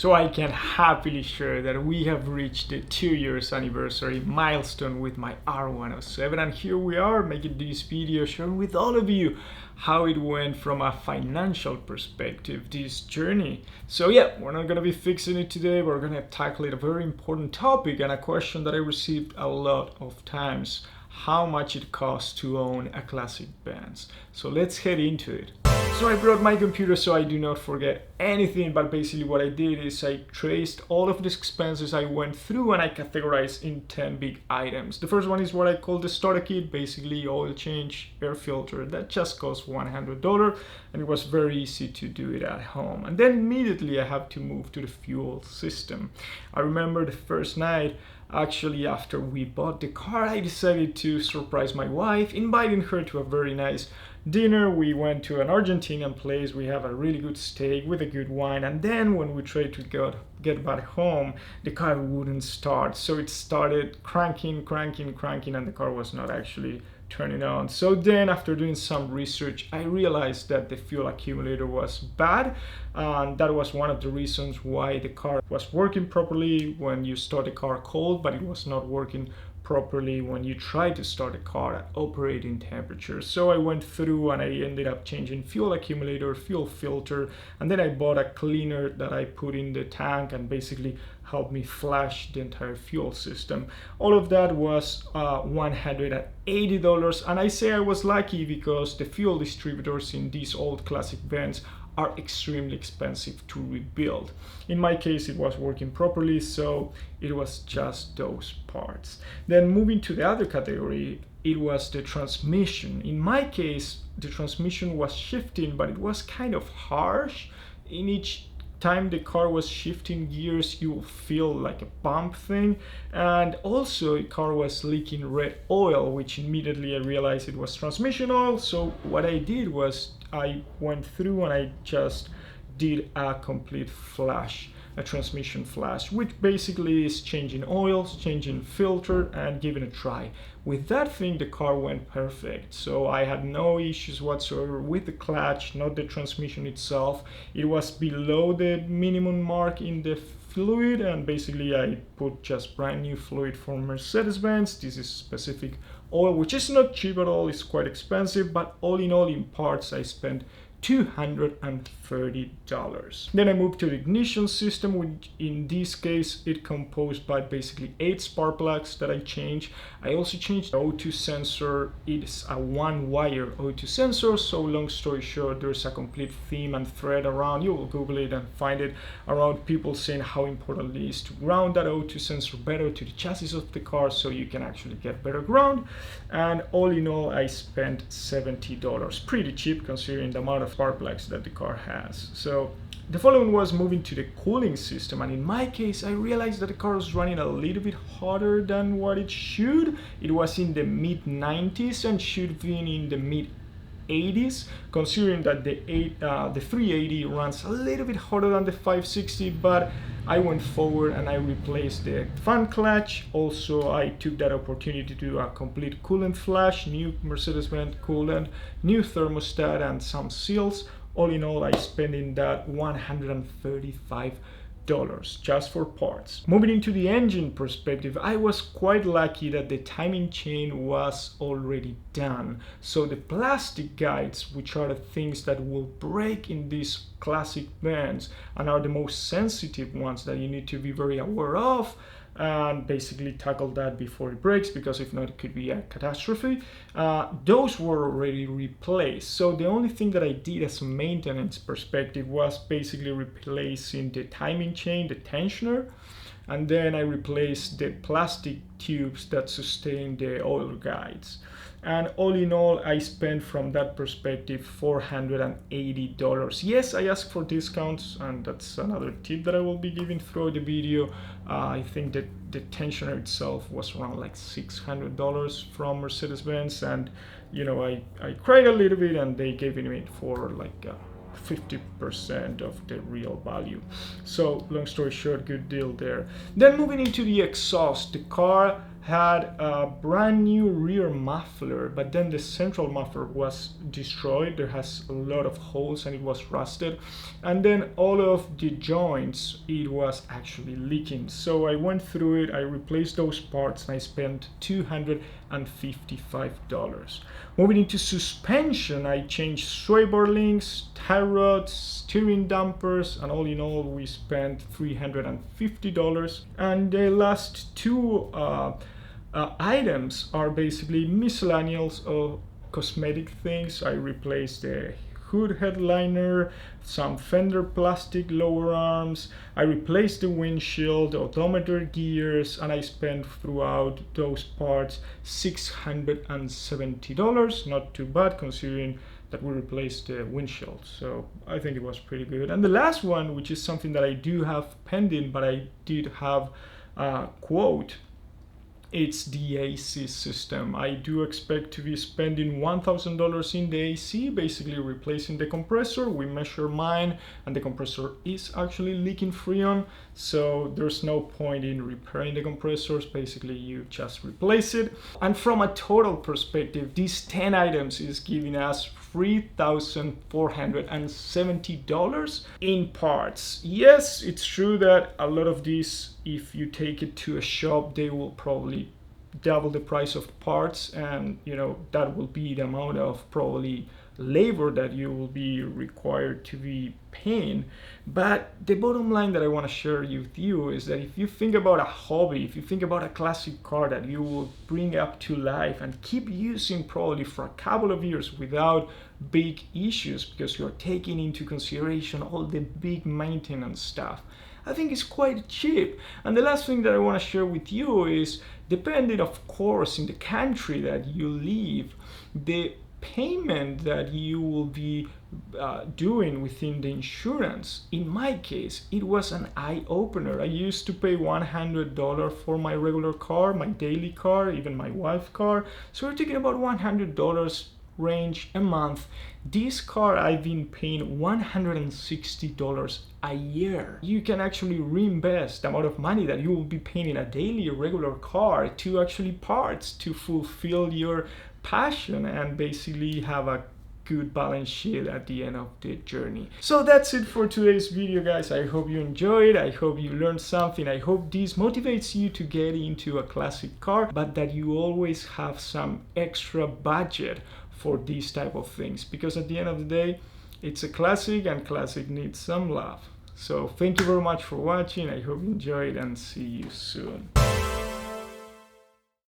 So I can happily share that we have reached the 2 years anniversary milestone with my R107, and here we are making this video sharing with all of you how it went from a financial perspective, this journey. So yeah, we're not gonna be fixing it today, we're gonna tackle a very important topic and a question that I received a lot of times: how much it costs to own a Classic Benz. So let's head into it. So I brought my computer so I do not forget anything, but basically what I did is I traced all of the expenses I went through and I categorized in 10 big items. The first one is what I call the starter kit, basically oil change, air filter. That just cost $100 and it was very easy to do it at home. And then immediately I have to move to the fuel system. I remember the first night, actually after we bought the car, I decided to surprise my wife, inviting her to a very nice dinner. We went to an Argentinian place. We have a really good steak with a good wine, and then when we tried to get back home, the car wouldn't start. So it started cranking, and the car was not actually turning on. So then after doing some research, I realized that the fuel accumulator was bad, and that was one of the reasons why the car was working properly when you start the car cold, but it was not working properly when you try to start a car at operating temperature. So I went through and I ended up changing fuel accumulator, fuel filter, and then I bought a cleaner that I put in the tank and basically helped me flush the entire fuel system. All of that was $180, and I say I was lucky because the fuel distributors in these old Classic Benz are extremely expensive to rebuild. In my case, it was working properly, so it was just those parts. Then moving to the other category, it was the transmission. In my case, the transmission was shifting, but it was kind of harsh. In each time the car was shifting gears, you will feel like a bump thing. And also the car was leaking red oil, which immediately I realized it was transmission oil. So what I did was I went through and I just did a complete flush, a transmission flush, which basically is changing oils, changing filter, and giving it a try. With that thing, the car went perfect. So I had no issues whatsoever with the clutch, not the transmission itself. It was below the minimum mark in the fluid, and basically I put just brand new fluid from Mercedes-Benz. This is specific oil, which is not cheap at all, it's quite expensive, but all in all, in parts, I spent $230. Then I moved to the ignition system, which in this case it composed by basically 8 spark plugs that I changed. I also changed the O2 sensor. It's a one-wire O2 sensor, so long story short, there's a complete theme and thread around, you will Google it and find it, around people saying how important it is to ground that O2 sensor better to the chassis of the car so you can actually get better ground. And all in all, I spent $70. Pretty cheap considering the amount of spark plugs that the car has. So the following was moving to the cooling system, and in my case I realized that the car was running a little bit hotter than what it should. It was in the mid 90s and should be in the mid 80s, considering that the 380 runs a little bit hotter than the 560, but I went forward and I replaced the fan clutch. Also, I took that opportunity to do a complete coolant flush, new Mercedes-Benz coolant, new thermostat, and some seals. All in all, I spent in that $135 just for parts. Moving into the engine perspective, I was quite lucky that the timing chain was already done. So the plastic guides, which are the things that will break in these Classic Benz and are the most sensitive ones that you need to be very aware of, and basically tackle that before it breaks, because if not it could be a catastrophe. Those were already replaced, so the only thing that I did as a maintenance perspective was basically replacing the timing chain, the tensioner, and then I replaced the plastic tubes that sustain the oil guides. And all in all, I spent from that perspective $480. Yes, I asked for discounts, and that's another tip that I will be giving throughout the video. I think that the tensioner itself was around like $600 from Mercedes-Benz, and you know, I cried a little bit and they gave me it for like 50% of the real value. So long story short, good deal there. Then moving into the exhaust, the car had a brand new rear muffler, but then the central muffler was destroyed. There has a lot of holes and it was rusted, and then all of the joints, it was actually leaking. So I went through it, I replaced those parts, and I spent $255. Moving into suspension, I changed sway bar links, tie rods, steering dampers, and all in all we spent $350. And the last two items are basically miscellaneous of cosmetic things. I replaced the hood headliner, some fender plastic lower arms, I replaced the windshield, the odometer gears, and I spent throughout those parts $670. Not too bad considering that we replaced the windshield, so I think it was pretty good. And the last one, which is something that I do have pending, but I did have a quote, it's the AC system. I do expect to be spending $1,000 in the AC, basically replacing the compressor. We measure mine and the compressor is actually leaking freon, so there's no point in repairing the compressors. Basically you just replace it. And from a total perspective, these 10 items is giving us $3,470 in parts. Yes, it's true that a lot of these, if you take it to a shop, they will probably double the price of parts, and that will be the amount of probably labor that you will be required to be paying. But the bottom line that I want to share with you is that if you think about a hobby, if you think about a classic car that you will bring up to life and keep using probably for a couple of years without big issues, because you're taking into consideration all the big maintenance stuff, I think it's quite cheap. And the last thing that I want to share with you is, depending of course in the country that you live, the payment that you will be doing within the insurance. In my case, it was an eye-opener. I used to pay $100 for my regular car, my daily car, even my wife's car. So we're talking about $100 range a month. This car I've been paying $160 a year. You can actually reinvest the amount of money that you will be paying in a daily regular car to actually parts to fulfill your passion and basically have a good balance sheet at the end of the journey. So that's it for today's video, guys. I hope you enjoyed. I hope you learned something. I hope this motivates you to get into a classic car, but that you always have some extra budget for these type of things, because at the end of the day, it's a classic and classic needs some love. So thank you very much for watching. I hope you enjoyed and see you soon.